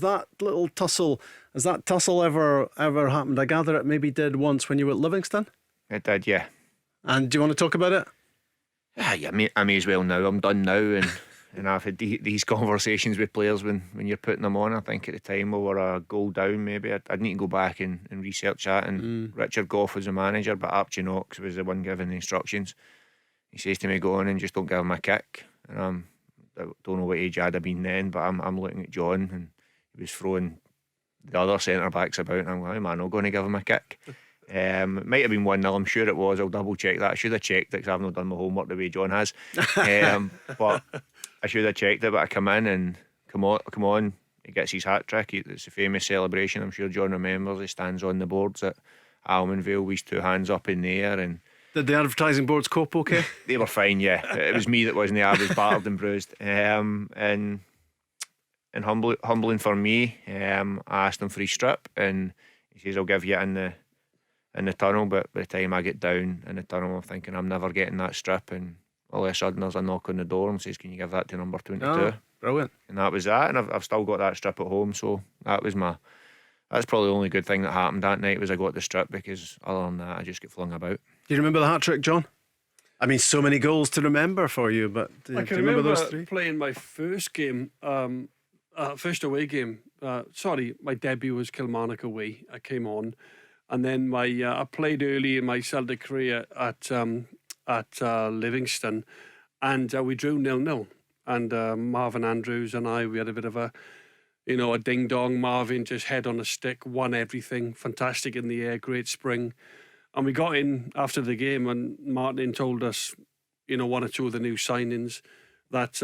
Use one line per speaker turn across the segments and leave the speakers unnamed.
That little tussle, has that tussle ever happened? I gather it maybe did once when you were at Livingston.
It did, yeah.
And do you want to talk about it?
Yeah, I may as well now. I'm done now, and I've had these conversations with players when you're putting them on. I think at the time we were a goal down. Maybe I'd need to go back and research that. And Richard Gough was the manager, but Archie Knox was the one giving the instructions. He says to me, "Go on and just don't give him a kick." And I don't know what age I'd have been then, but I'm looking at John, and he was throwing the other centre backs about, and I'm like, "Am I not going to give him a kick?" It might have been 1-0. I'm sure it was. I'll double check that. I should have checked it because I've not done my homework the way John has. But I should have checked it. But I come in and come on. He gets his hat trick. It's a famous celebration. I'm sure John remembers. He stands on the boards at Almonville with his two hands up in the air. And
did the advertising boards cope okay?
They were fine. Yeah, it was me that wasn't there. I was battered and bruised. And humbling for me. I asked him for his strip, and he says, "I'll give you it in the tunnel." But by the time I get down in the tunnel, I'm thinking I'm never getting that strip, and all of a sudden there's a knock on the door and says, "Can you give that to number 22?"
Oh, brilliant.
And that was that. And I've still got that strip at home. So that's probably the only good thing that happened that night, was I got the strip, because other than that I just get flung about.
Do you remember the hat trick, John? I mean, so many goals to remember for you, but do you remember those three?
Playing my first game, first away game. My debut was Kilmarnock away. I came on, and then I played early in my Celtic career at Livingston, and we drew 0-0. And Marvin Andrews and we had a bit of a ding dong. Marvin just head on a stick, won everything, fantastic in the air, great spring. And we got in after the game, and Martin told us, one or two of the new signings, that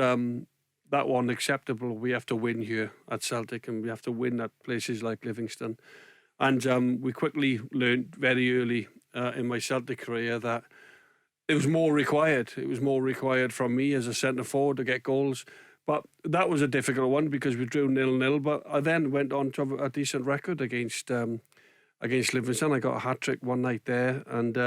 that wasn't acceptable. We have to win here at Celtic, and we have to win at places like Livingston. And we quickly learned very early in my Celtic career that it was more required. It was more required from me as a centre forward to get goals. But that was a difficult one because we drew 0-0. But I then went on to have a decent record against Livingston. I got a hat trick one night there, and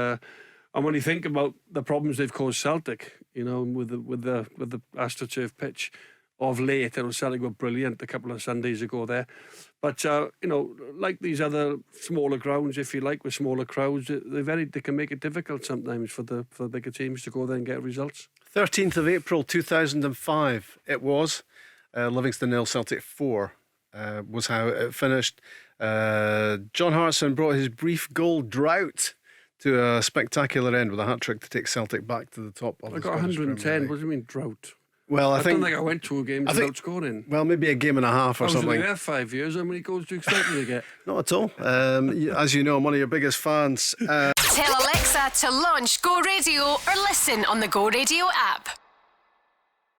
when you think about the problems they've caused Celtic, with the AstroTurf pitch of late, Celtic were brilliant a couple of Sundays ago there. But like these other smaller grounds, if you like, with smaller crowds, they can make it difficult sometimes for the bigger teams to go there and get results.
13th of April 2005 it was. Livingston 0, Celtic 4 was how it finished. John Hartson brought his brief goal drought to a spectacular end with a hat-trick to take Celtic back to the top of the
Scottish Premier League. I got 110. What do you mean drought?
Well, I
don't think I went 2 games without scoring.
Well, maybe a game and a half or something.
I was only there 5 years. How many goals do you expect me to get?
Not at all. As you know, I'm one of your biggest fans.
Tell Alexa to launch Go Radio or listen on the Go Radio app.